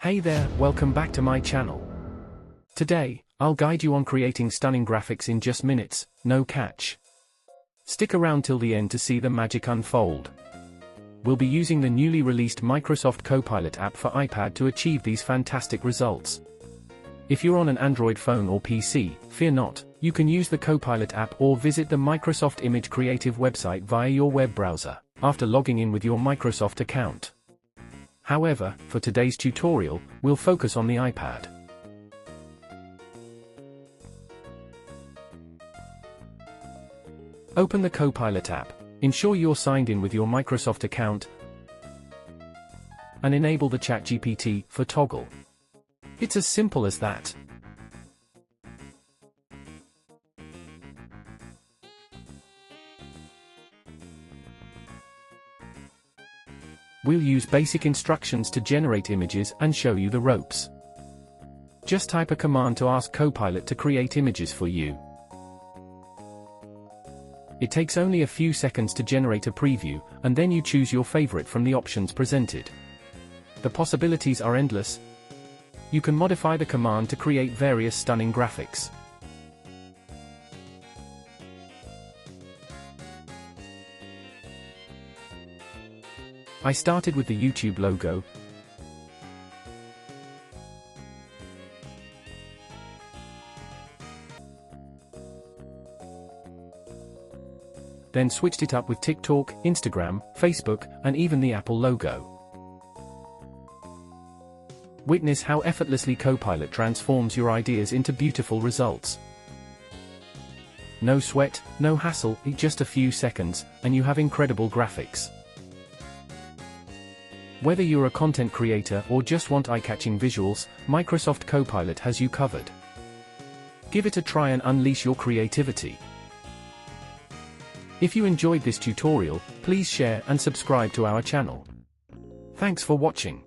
Hey there, welcome back to my channel. Today, I'll guide you on creating stunning graphics in just minutes, no catch. Stick around till the end to see the magic unfold. We'll be using the newly released Microsoft Copilot app for iPad to achieve these fantastic results. If you're on an Android phone or PC, fear not, you can use the Copilot app or visit the Microsoft Image Creative website via your web browser, after logging in with your Microsoft account. However, for today's tutorial, we'll focus on the iPad. Open the Copilot app, ensure you're signed in with your Microsoft account, and enable the ChatGPT for toggle. It's as simple as that. We'll use basic instructions to generate images and show you the ropes. Just type a command to ask Copilot to create images for you. It takes only a few seconds to generate a preview, and then you choose your favorite from the options presented. The possibilities are endless. You can modify the command to create various stunning graphics. I started with the YouTube logo. Then switched it up with TikTok, Instagram, Facebook, and even the Apple logo. Witness how effortlessly Copilot transforms your ideas into beautiful results. No sweat, no hassle, just a few seconds, and you have incredible graphics. Whether you're a content creator or just want eye-catching visuals, Microsoft Copilot has you covered. Give it a try and unleash your creativity. If you enjoyed this tutorial, please share and subscribe to our channel. Thanks for watching.